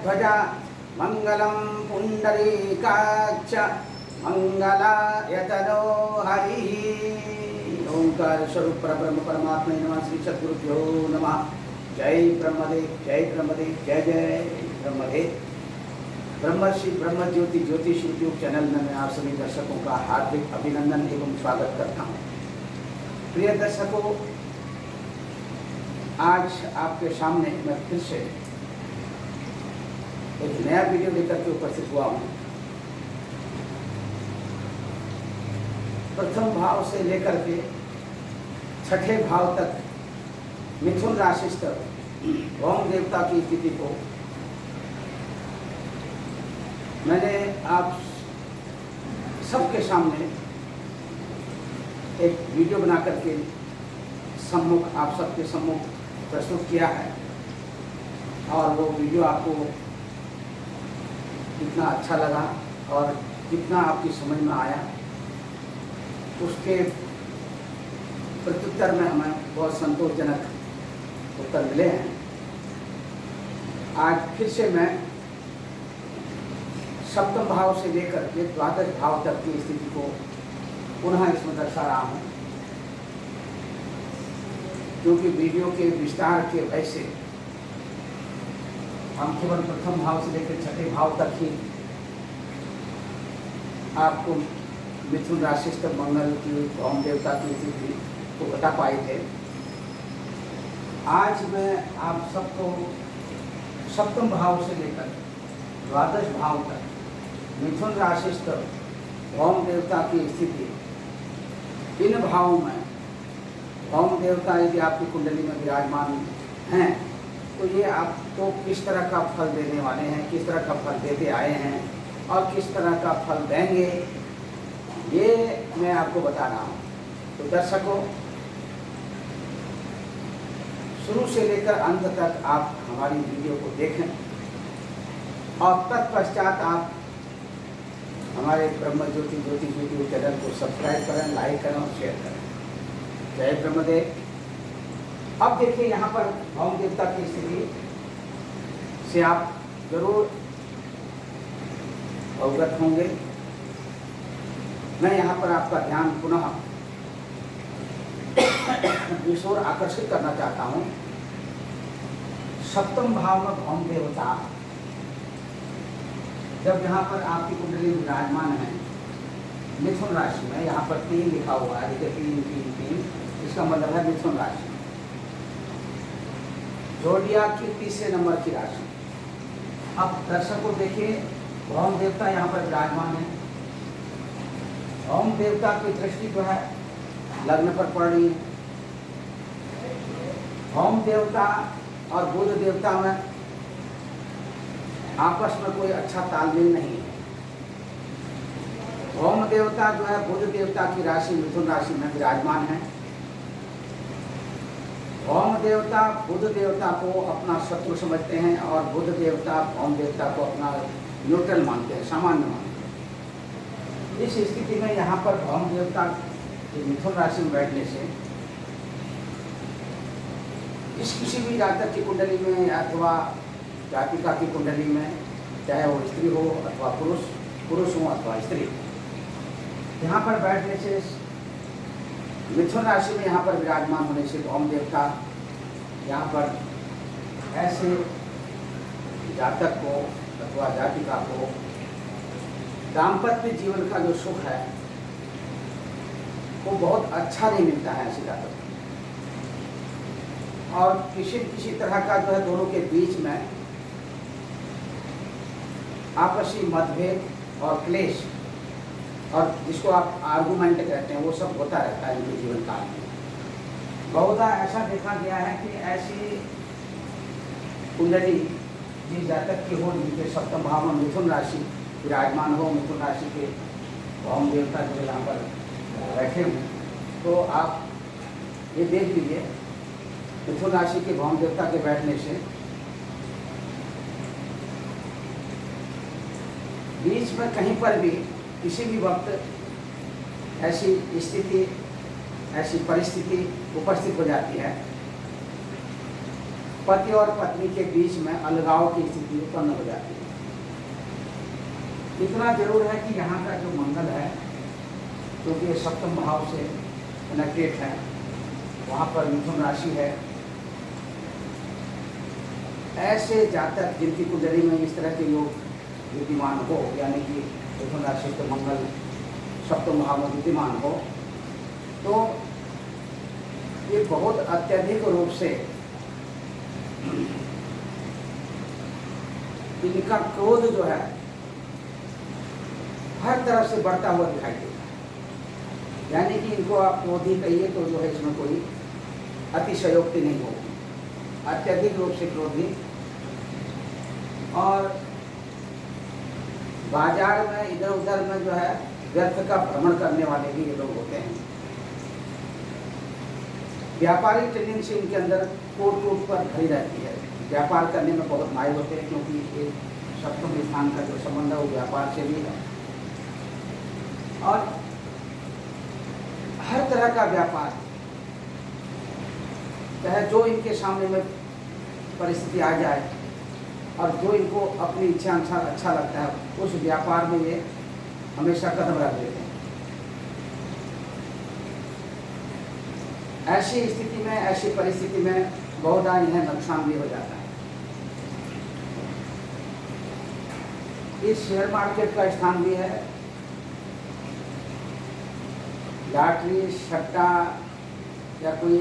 गजध्वजा मंगलम पुंडरीकाक्ष मंगलायतनो हरि। ओंकार स्वरूप परब्रह्म परमात्मा नमः। श्री सद्गुरुभ्यो नमः। जय ब्रह्मदेव, जय ब्रह्मदेव, जय जय ब्रह्मदेव। ब्रह्मर्षि ब्रह्म ज्योति ज्योतिष यूट्यूब चैनल में मैं आप सभी दर्शकों का हार्दिक अभिनंदन एवं स्वागत करता हूँ। प्रिय दर्शकों, आज आपके सामने मैं फिर से एक नया वीडियो लेकर के उपस्थित हुआ हूँ। प्रथम भाव से लेकर के छठे भाव तक मिथुन राशिस्थ ओम देवता की स्थिति को मैंने आप सबके सामने एक वीडियो बना करके सम्मुख आप सबके सम्मुख प्रस्तुत किया है और वो वीडियो आपको कितना अच्छा लगा और कितना आपकी समझ में आया, उसके प्रत्युत्तर में हमें बहुत संतोषजनक उत्तर मिले हैं। आज फिर से मैं सप्तम भाव से लेकर के द्वादश भाव तक की स्थिति को पुनः इसमें दर्शा रहा हूँ, क्योंकि वीडियो के विस्तार के वजह से हम केवल प्रथम भाव से लेकर छठे भाव तक ही आपको मिथुन राशिस्थ मंगल की ओम देवता की स्थिति को बता पाए थे। आज मैं आप सबको सप्तम भाव से लेकर द्वादश भाव तक मिथुन राशिस्थ ओम देवता की स्थिति, इन भावों में ओम देवता यदि आपकी कुंडली में विराजमान हैं तो ये आपको किस तरह का फल देने वाले हैं, किस तरह का फल देते आए हैं और किस तरह का फल देंगे, ये मैं आपको बता रहा हूँ। तो दर्शकों, शुरू से लेकर अंत तक आप हमारी वीडियो को देखें और तत्पश्चात आप हमारे ब्रह्म ज्योति ज्योतिष यूट्यूब चैनल को सब्सक्राइब करें, लाइक करें और शेयर करें। जय ब्रह्मदेव। अब देखिए, यहाँ पर ओम देवता की स्थिति से आप जरूर अवगत होंगे। मैं यहाँ पर आपका ध्यान पुनः इस ओर आकर्षित करना चाहता हूँ। सप्तम भाव में ओम देवता जब यहाँ पर आपकी कुंडली विराजमान है मिथुन राशि में, यहाँ पर 3 लिखा हुआ है, देखिए 3 3 3, इसका मतलब है मिथुन राशि, जोडियाक की 3 नंबर की राशि। अब दर्शकों देखिए, ओम देवता यहाँ पर विराजमान है। ओम देवता की दृष्टि जो है लग्न पर पड़ रही है। ओम देवता और बुध देवता में आपस में कोई अच्छा तालमेल नहीं है। ओम देवता जो है बुध देवता की राशि मिथुन राशि में विराजमान है। ओम देवता बुध देवता को अपना शत्रु समझते हैं और बुध देवता ओम देवता को अपना न्यूट्रल मानते हैं, सामान्य मानते हैं। इस स्थिति में यहाँ पर ओम देवता के मिथुन राशि में बैठने से इस किसी भी जातक की कुंडली में अथवा जातिका की कुंडली में, चाहे वो स्त्री हो अथवा पुरुष हो अथवा स्त्री, यहाँ पर बैठने से मिथुन राशि में यहाँ पर विराजमान होने से ओम देवता यहाँ पर ऐसे जातक को अथवा जातिका को दाम्पत्य जीवन का जो सुख है वो बहुत अच्छा नहीं मिलता है ऐसे जातक को, और किसी तरह का जो है दोनों के बीच में आपसी मतभेद और क्लेश और जिसको आप आर्गुमेंट कहते हैं वो सब होता रहता है इनके जीवन काल में। बहुधा ऐसा देखा गया है कि ऐसी कुंडली जिस जातक की हो जिनके सप्तम भाव में मिथुन राशि विराजमान हो, मिथुन राशि के ओम देवता जो यहाँ पर बैठे हैं, तो आप ये देख लीजिए मिथुन राशि के ओम देवता के बैठने से बीच में कहीं पर भी किसी भी वक्त ऐसी स्थिति, ऐसी परिस्थिति उपस्थित हो जाती है पति और पत्नी के बीच में अलगाव की स्थिति उत्पन्न हो जाती है। इतना जरूर है कि यहाँ का जो मंगल है, क्योंकि ये सप्तम भाव से कनेक्टेड है, वहाँ पर मिथुन राशि है। ऐसे जातक जिनकी कुंडली में इस तरह के योग विद्यमान हो, यानी कि मिथुन राशि के मंगल सप्तम भाव में विद्यमान हो, तो ये बहुत अत्यधिक रूप से इनका क्रोध जो है हर तरफ से बढ़ता हुआ दिखाई देता है। यानी कि इनको आप क्रोधी कहिए तो जो है इसमें कोई अतिशयोक्ति नहीं होगी, अत्यधिक रूप से क्रोधी। और बाजार में इधर उधर में जो है व्यर्थ का भ्रमण करने वाले भी ये लोग होते हैं। व्यापारिक टेंडेंसी इनके अंदर कोट कोट पर भरी रहती है। व्यापार करने में बहुत माहिर होते हैं, क्योंकि ये सप्तम स्थान का जो संबंध है वो व्यापार से भी है। और हर तरह का व्यापार, चाहे जो इनके सामने में परिस्थिति आ जाए और जो इनको अपनी इच्छा अनुसार अच्छा लगता है, उस व्यापार में ये हमेशा कदम रख देते हैं। ऐसी स्थिति में, ऐसी परिस्थिति में बहुधा इन्हें नुकसान भी हो जाता है। इस शेयर मार्केट का स्थान भी है। लॉटरी, सट्टा या कोई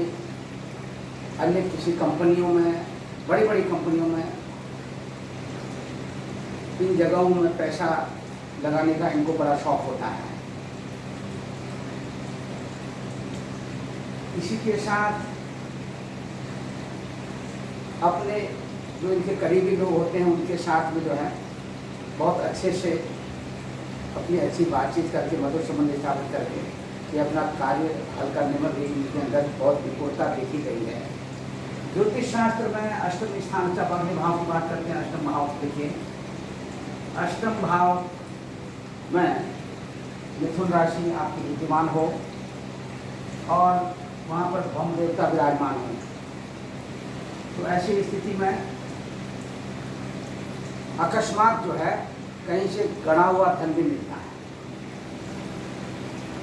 अन्य किसी कंपनियों में, बड़ी बड़ी कंपनियों में, इन जगहों में पैसा लगाने का इनको बड़ा शौक होता है। इसी के साथ अपने जो इनके करीबी लोग होते हैं उनके साथ भी जो है बहुत अच्छे से अपनी अच्छी बातचीत करके, मधुर संबंध स्थापित करके ये अपना कार्य हल करने में भी इनके अंदर बहुत विपुलता देखी गई है। ज्योतिष शास्त्र में अष्टम स्थान का अग्नि भाव की बात करते हैं। अष्टम भाव देखिए, अष्टम भाव में मिथुन राशि आपकी विद्यमान हो और वहाँ पर भौम देवता विराजमान हो, तो ऐसी स्थिति में अकस्मात जो है कहीं से गड़ा हुआ धन भी मिलता है,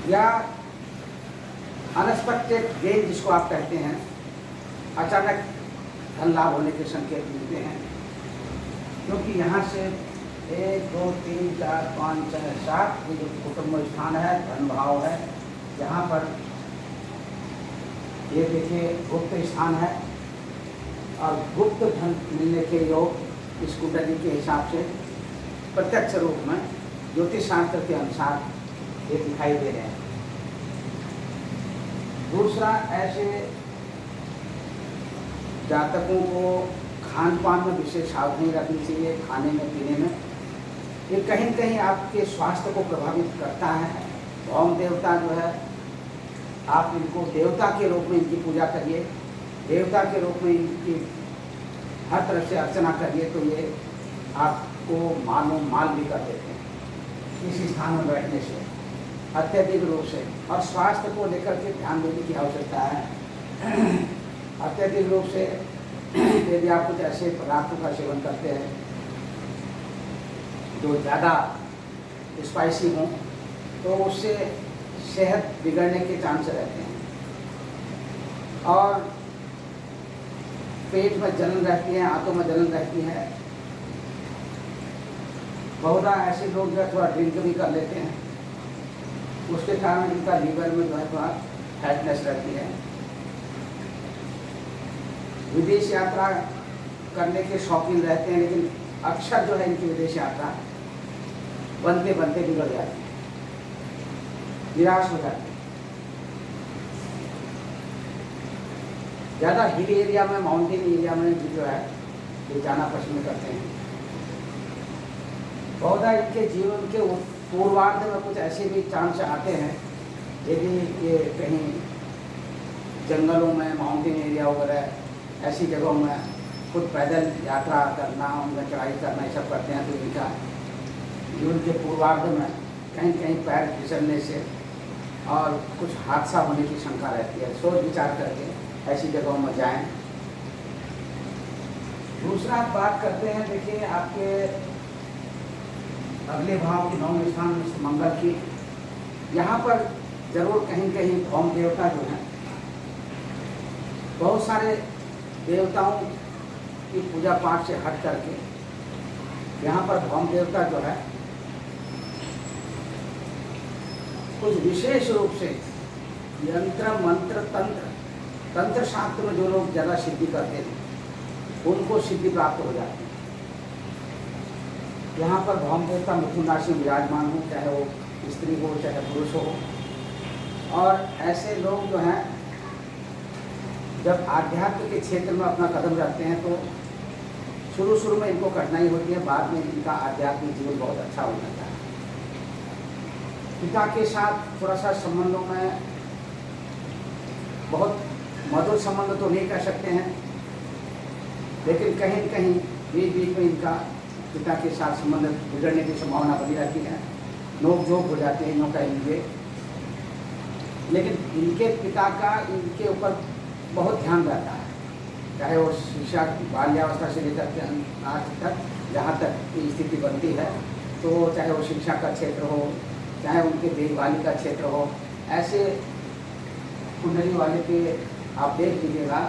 या अनएक्सपेक्टेड गेन जिसको आप कहते हैं, अचानक धन लाभ होने के संकेत मिलते हैं। क्योंकि यहाँ से 1 2 3 4 5 6 7 ये जो कुटुंब स्थान है, धन भाव है, यहाँ पर ये देखिए गुप्त स्थान है और गुप्त धन मिलने के योग इस कुंडली के हिसाब से प्रत्यक्ष रूप में ज्योतिष शास्त्र के अनुसार ये दिखाई दे रहे हैं। दूसरा, ऐसे जातकों को खान पान में विशेष सावधानी रखनी चाहिए। खाने में, पीने में ये कहीं कहीं आपके स्वास्थ्य को प्रभावित करता है। भौम देवता जो है, आप इनको देवता के रूप में इनकी पूजा करिए, देवता के रूप में इनकी हर तरफ से अर्चना करिए, तो ये आपको मानो माल भी कर देते हैं इस स्थान में बैठने से अत्यधिक रूप से। और स्वास्थ्य को लेकर के ध्यान देने की आवश्यकता है। अत्यधिक रूप से यदि आप कुछ ऐसे पदार्थों का सेवन करते हैं जो ज़्यादा स्पाइसी हों, तो उससे सेहत बिगड़ने के चांस रहते हैं और पेट में जलन रहती है, आंतों में जलन रहती है। बहुधा ऐसे लोग जो है थोड़ा ड्रिंक भी कर लेते हैं, उसके कारण इनका लीवर में जो है थोड़ा फैटनेस रहती है। विदेश यात्रा करने के शौकीन रहते हैं, लेकिन अक्सर जो है इनकी विदेश यात्रा बनते बनते बिगड़ जाती है, निराश हो जाती है। ज़्यादा हिल एरिया में, माउंटेन एरिया में जो है ये जाना पसंद करते हैं। बहुधा इनके जीवन के पूर्वार्ध में कुछ ऐसे भी चांस आते हैं, यदि ये कहीं जंगलों में, माउंटेन एरिया वगैरह ऐसी जगहों में खुद पैदल यात्रा करना, उनमें चढ़ाई करना, ये सब करते हैं, तो इनका जीवन के पूर्वार्ध में कहीं कहीं पैर फिसलने से और कुछ हादसा होने की शंका रहती है। सोच विचार करके ऐसी जगहों में जाएं। दूसरा बात करते हैं, देखिए आपके अगले भाव के 9वें स्थान में मंगल की, यहाँ पर जरूर कहीं कहीं भौम देवता जो हैं, बहुत सारे देवताओं की पूजा पाठ से हट करके यहाँ पर भौम देवता जो है कुछ विशेष रूप से यंत्र मंत्र तंत्र शास्त्र में जो लोग ज़्यादा सिद्धि करते थे उनको सिद्धि प्राप्त हो जाती है। यहाँ पर भौम देवता मिथुन राशि में विराजमान हो, चाहे वो स्त्री हो चाहे पुरुष हो, और ऐसे लोग जो हैं जब आध्यात्म के क्षेत्र में अपना कदम रखते हैं तो शुरू में इनको कठिनाई होती है, बाद में इनका आध्यात्मिक जीवन बहुत अच्छा हो जाता है। पिता के साथ थोड़ा सा संबंधों में बहुत मधुर संबंध तो नहीं कह सकते हैं, लेकिन कहीं न कहीं बीच में इनका पिता के साथ संबंध बिगड़ने की संभावना बनी रहती है, नोक झोंक हो जाते हैं यूँ कहेंगे। लेकिन इनके पिता का इनके ऊपर बहुत ध्यान रहता है, चाहे वो शिक्षा बाल्यावस्था से लेकर के आज तक जहाँ तक की स्थिति बनती है, तो चाहे वो शिक्षा का क्षेत्र हो, चाहे उनके देखभाली का क्षेत्र हो, ऐसे कुंडली वाले के आप देख लीजिएगा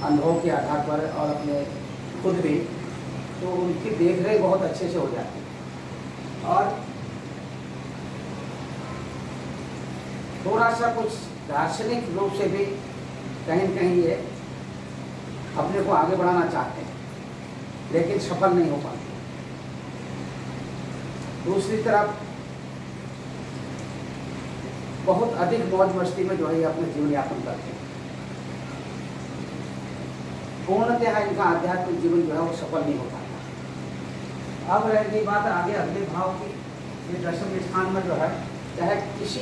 अनुभव के आधार पर और अपने खुद भी, तो उनकी देख रेख बहुत अच्छे से हो जाती है। और थोड़ा सा कुछ दार्शनिक रूप से भी कहीं न कहीं ये अपने को आगे बढ़ाना चाहते हैं, लेकिन सफल नहीं हो पाते। दूसरी तरफ बहुत अधिक मौज मस्ती में जो है अपने जीवन यापन करते हैं, पूर्णतः इनका आध्यात्मिक जीवन जो है वो सफल नहीं हो पाता। अब रही बात आगे अगले भाव की, ये 10वें स्थान में जो है, चाहे किसी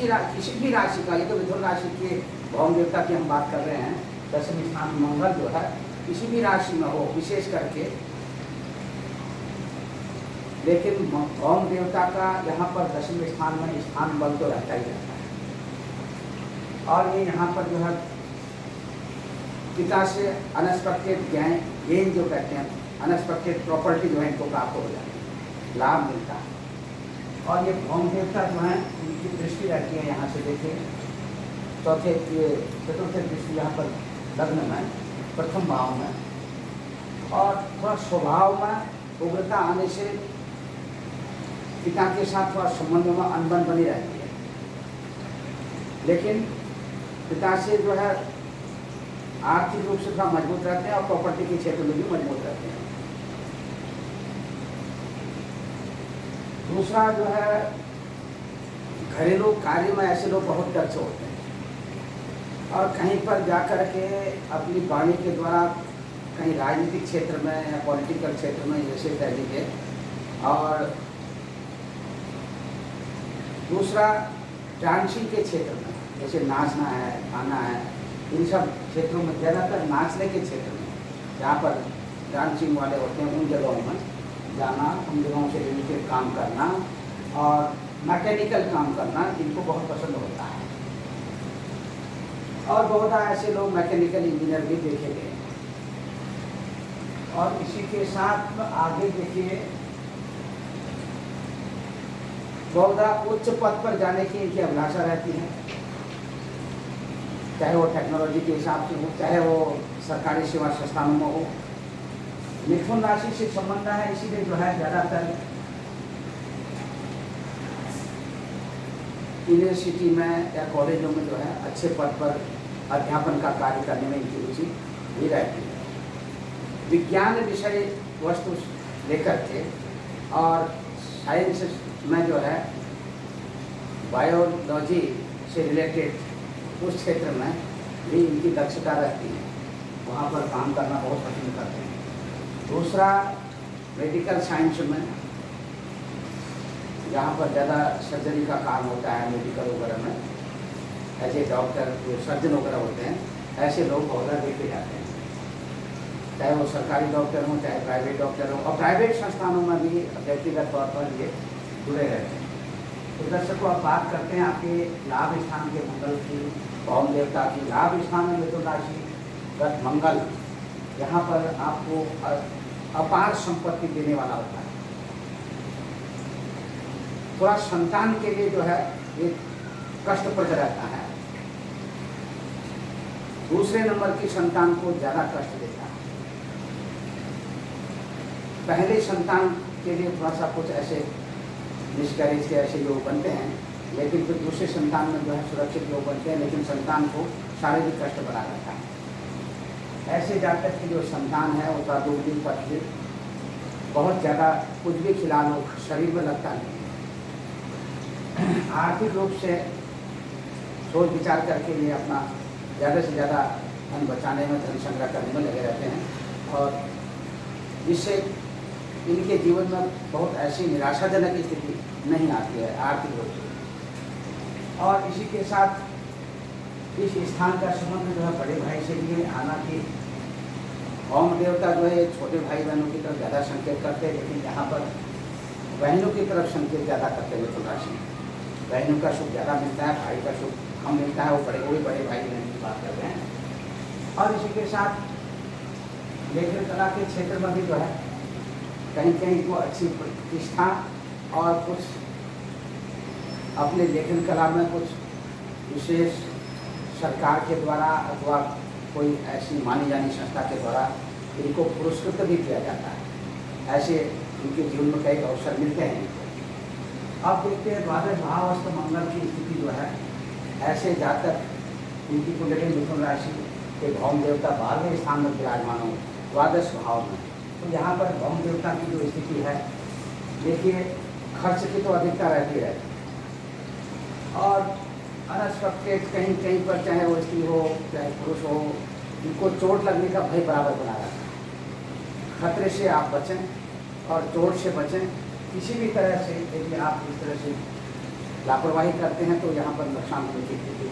भी राशि का, ये तो मिथुन राशि के भौम देवता की हम बात कर रहे हैं, 10वें स्थान में मंगल जो है किसी भी राशि में हो विशेष करके, लेकिन भौम देवता का यहाँ पर 10वें स्थान में स्थान बल तो रहता ही रहता है। और ये यहाँ पर जो है पिता से अनएक्सपेक्टेड गेन जो कहते हैं, अनएक्सपेक्टेड प्रॉपर्टी जो है इनको प्राप्त हो जाती है, लाभ मिलता है। और ये भौम देवता जो है उनकी दृष्टि रहती है, यहाँ से देखिए चतुर्थ दृष्टि यहाँ पर लग्न में प्रथम भाव में, और थोड़ा स्वभाव में उग्रता आने से पिता के साथ थोड़ा संबंधों में अनबन बनी रहती है, लेकिन पिता से जो है आर्थिक रूप से थोड़ा मजबूत रहते हैं और प्रॉपर्टी के क्षेत्र में भी मजबूत रहते हैं। दूसरा जो है घरेलू कार्य में ऐसे लोग बहुत दक्ष होते हैं, और कहीं पर जाकर के अपनी वाणी के द्वारा कहीं राजनीतिक क्षेत्र में या पॉलिटिकल क्षेत्र में जैसे कह लीजिए, और दूसरा डांसिंग के क्षेत्र में जैसे नाचना है, गाना है, इन सब क्षेत्रों में, ज़्यादातर नाचने के क्षेत्र में जहाँ पर डांसिंग वाले होते हैं उन जगहों में जाना, उन जगहों से रिलेटेड काम करना और मैकेनिकल काम करना इनको बहुत पसंद होता है। और बहुत ऐसे लोग मैकेनिकल इंजीनियर भी देखे गए। और इसी के साथ आगे देखिए बहुत उच्च पद पर जाने की इनकी अभिलाषा रहती है, चाहे वो टेक्नोलॉजी के हिसाब से हो, चाहे वो सरकारी सेवा संस्थानों में हो। मिथुन राशि से संबंध है, इसीलिए जो है ज़्यादातर यूनिवर्सिटी में या कॉलेजों में जो है अच्छे पद पर अध्यापन का कार्य करने में इनकी रुचि भी रहती है। विज्ञान विषय वस्तु लेकर के और साइंस में जो है बायोलॉजी से रिलेटेड उस क्षेत्र में भी इनकी दक्षता रहती है, वहाँ पर काम करना बहुत पसंद करते हैं। दूसरा मेडिकल साइंस में जहाँ पर ज़्यादा सर्जरी का काम होता है मेडिकल वगैरह में, ऐसे डॉक्टर जो सर्जन वगैरह होते हैं ऐसे लोग बहुत देखे जाते हैं, चाहे वो सरकारी डॉक्टर हों चाहे प्राइवेट डॉक्टर हों, और प्राइवेट संस्थानों में भी व्यक्तिगत तौर पर ये जुड़े रहते हैं। तो दर्शकों आप बात करते हैं आपके लाभ स्थान के मंगल की, भौम देवता की। लाभ स्थान में मिथुन राशि गत मंगल, यहाँ पर आपको अपार संपत्ति देने वाला होता है। थोड़ा संतान के लिए जो है एक कष्टप्रद रहता है, दूसरे नंबर की संतान को ज़्यादा कष्ट देता है। पहले संतान के लिए थोड़ा सा कुछ ऐसे मिसकैरेज के ऐसे योग बनते हैं, लेकिन फिर दूसरे संतान में जो है सुरक्षित योग बनते हैं, लेकिन संतान को शारीरिक कष्ट बना रहता है। ऐसे जातक की जो संतान है उसका दुबली पतली, बहुत ज़्यादा कुछ भी खिला लो शरीर में लगता नहीं। आर्थिक रूप से सोच विचार करके ये अपना ज़्यादा से ज़्यादा धन बचाने में, धन संग्रह करने में लगे रहते हैं, और जिससे इनके जीवन में बहुत ऐसी निराशाजनक स्थिति नहीं आती है आर्थिक रूप से। और इसी के साथ इस स्थान का संबंध जो है बड़े भाई से भी, हालांकि होम देवता जो है छोटे भाई बहनों की तरफ ज़्यादा संकेत करते हैं, लेकिन यहाँ पर बहनों की तरफ संकेत ज़्यादा करते हैं मिथुन राशि। बहनों का सुख ज़्यादा मिलता है, भाई का सुख कम मिलता है, वो बड़े भाई बहन की बात कर रहे हैं। और इसी के साथ लेखन कला के क्षेत्र में भी जो है कहीं कहीं को अच्छी प्रतिष्ठा और कुछ अपने लेखन कला में कुछ विशेष सरकार के द्वारा अथवा कोई ऐसी मानी जानी संस्था के द्वारा इनको पुरस्कृत भी किया जाता है। ऐसे इनके जीवन में कई अवसर मिलते हैं। अब देखते हैं द्वादश भावस्थ मंगल की स्थिति जो है, ऐसे जातक इनकी कुंडली मिथुन राशि के भौम देवता 12वें स्थान में विराजमान हो द्वादश भाव में, तो यहाँ पर भौम देवता की जो स्थिति है, देखिए खर्च की तो अधिकता रहती है, और अनएक्सपेक्टेड कहीं कहीं पर चाहे वो स्त्री हो चाहे पुरुष हो, इनको चोट लगने का भय बराबर बना रहता है। खतरे से आप बचें और चोट से बचें। किसी भी तरह से यदि आप इस तरह से लापरवाही करते हैं तो यहाँ पर नुकसान होने की स्थिति है।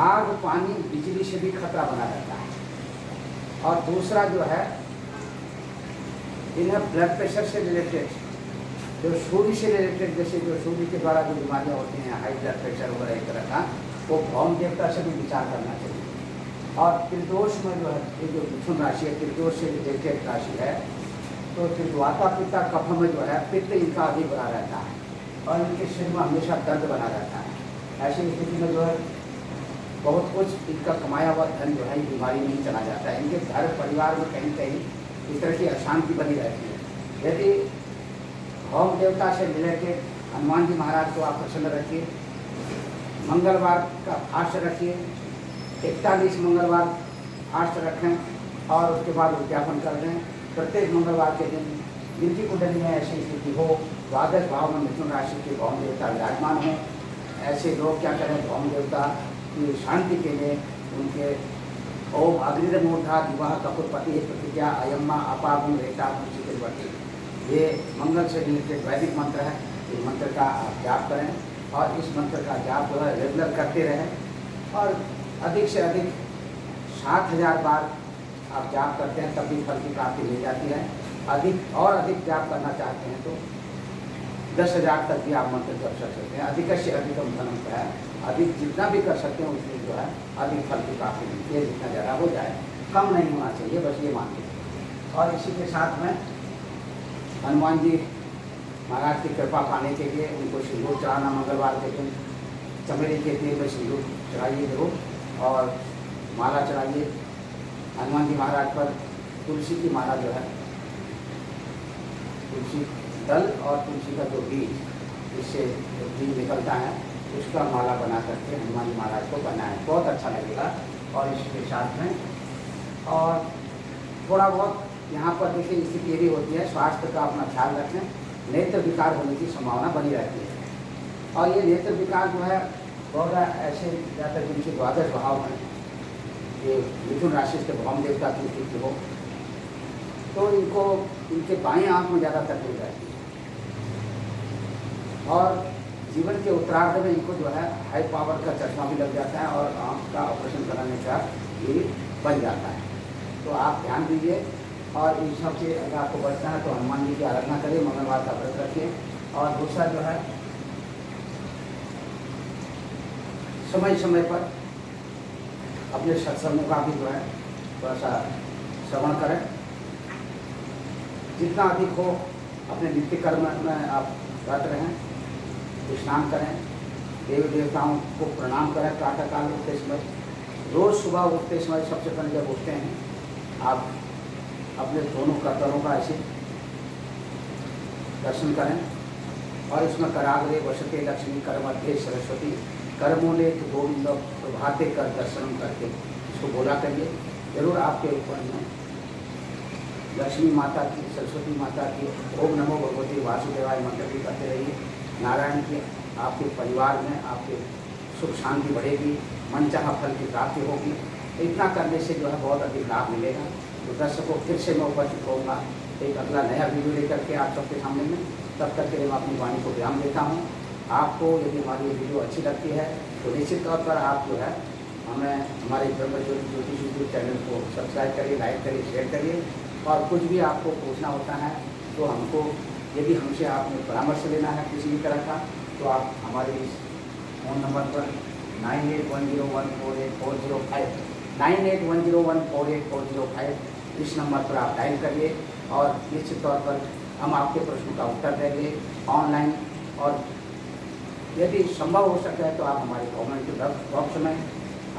आग, पानी, बिजली से भी खतरा बना रहता है। और दूसरा जो है, इन्हें ब्लड प्रेशर से रिलेटेड, जो सूर्य से रिलेटेड, जैसे जो सूर्य के द्वारा जो बीमारियाँ होती हैं, हाई ब्लड प्रेशर वगैरह एक तरह का, वो भौम देवता से भी विचार करना चाहिए। और त्रिदोष में जो है, ये जो मिथुन राशि है त्रिदोष से रिलेटेड राशि है, तो त्रिद्वाता पिता कफ में जो है पित्त इनका अधिक बना रहता है, और इनके शरीर में हमेशा दर्द बना रहता है। ऐसी स्थिति में जो है बहुत कुछ इनका कमाया हुआ धन जो है बीमारी में ही चला जाता है। इनके घर परिवार में कहीं कहीं इस तरह की अशांति बनी रहती है। यदि होम देवता से रिलेटेड हनुमान जी महाराज को आप प्रसन्न रखिए, मंगलवार का फास्ट रखिए, 41 मंगलवार फास्ट रखें, और उसके बाद उद्यापन कर दें। प्रत्येक मंगलवार के दिन जिनकी कुंडली में ऐसी स्थिति हो, द्वादश भाव में मिथुन राशि के भौम देवता विराजमान हों, ऐसे लोग क्या करें, भौम देवता की शांति के लिए उनके ओम अग्निर्मूर्धा विवाह कपुरपति प्रतिज्ञा अयम्मा अपागुण रेता चित्रवती, ये मंगल से रिलेटेड वैदिक मंत्र है। इस मंत्र का आप जाप करें, और इस मंत्र का जाप जो है रेगुलर करते रहें, और अधिक से अधिक 7000 बार आप जाप करते हैं तब भी फल की प्राप्ति मिल जाती है। अधिक और अधिक जाप करना चाहते हैं तो 10,000 तक भी आप मंत्र कर सकते हैं। अधिक से अधिकम धनम का है, अधिक जितना भी कर सकते हैं उसमें जो है अधिक फल की प्राप्ति मिलती है। जितना ज़्यादा हो जाए, कम नहीं होना चाहिए, बस ये मान लीजिए। और इसी के साथ में हनुमान जी महाराज की कृपा पाने के लिए उनको सिंदूर चढ़ाना, मंगलवार के दिन चमेली के तेल में सिंदूर चढ़ाइए जरूर, और माला चढ़ाइए। हनुमान जी महाराज पर तुलसी की माला जो है, तुलसी दल और तुलसी का जो बीज, इससे जो बीज निकलता है उसका माला बना करके हनुमान जी महाराज को बनाएं, बहुत अच्छा लगेगा। और इसके साथ में और थोड़ा बहुत यहाँ पर देखिए स्थिति ये भी होती है, स्वास्थ्य का अपना ख्याल रखें, नेत्र विकार होने की संभावना बनी रहती है। और ये नेत्र विकार जो है बहुत ऐसे ज़्यादातर जिनके द्वादश भाव में ये मिथुन राशि के भौम देवता की स्थिति हो, तो इनको इनके बाएं आंख में ज़्यादा तकलीफ रहती है। और जीवन के उत्तरार्ध में इनको जो है हाई पावर का चश्मा भी लग जाता है, और आंख का ऑपरेशन कराने का ये बन जाता है। तो आप ध्यान दीजिए, और इन सब से अगर आपको बचना है तो हनुमान जी की आराधना करिए, मंगलवार का व्रत रखिए। और दूसरा जो है, समय समय पर अपने सत्संगों का भी जो है थोड़ा सा श्रवण करें, जितना अधिक हो अपने नित्य कर्म में आप रत रहें, स्नान करें, देवी देवताओं को प्रणाम करें प्रातःकाल उठते समय। रोज़ सुबह उठते समय सबसे पहले जब उठते हैं आप अपने दोनों कटोरों का ऐसे दर्शन करें और इसमें कराग्रे वसते लक्ष्मी कर मध्य सरस्वती कर्मोले तो गोविंद प्रभाते कर दर्शन करके इसको बोला करिए। जरूर आपके ऊपर में लक्ष्मी माता की, सरस्वती माता की ओम नमो भगवती वासुदेवाय मंत्र भी करते रहिए। नारायण की आपके परिवार में आपके सुख शांति बढ़ेगी, मनचाहा फल की प्राप्ति होगी। इतना करने से जो है बहुत अधिक लाभ मिलेगा। तो दर्शकों फिर से मैं उपस्थित होऊंगा एक अगला नया वीडियो लेकर के आप सबके सामने में। तब तक के लिए मैं अपनी वाणी को विराम देता हूँ। आपको यदि हमारी ये वीडियो अच्छी लगती है तो निश्चित तौर पर आप जो है हमें हमारे ब्रह्मज्योति ज्योतिष यूट्यूब चैनल को सब्सक्राइब करिए, लाइक करिए, शेयर करिए। और कुछ भी आपको पूछना होता है तो हमको, यदि हमसे आपने परामर्श लेना है किसी भी तरह का, तो आप हमारे इस फ़ोन नंबर पर 9810148405 9810148405 इस नंबर पर आप डायल करिए और निश्चित तौर पर हम आपके प्रश्नों का उत्तर देंगे ऑनलाइन। और यदि संभव हो सके तो आप हमारे कमेंट बॉक्स में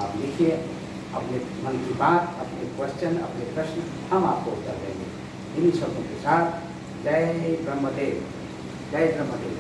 आप लिखिए अपने मन की बात, अपने क्वेश्चन, अपने प्रश्न, हम आपको उत्तर देंगे। इन्हीं शब्दों के साथ जय ब्रह्मदेव, जय ब्रह्मदेव।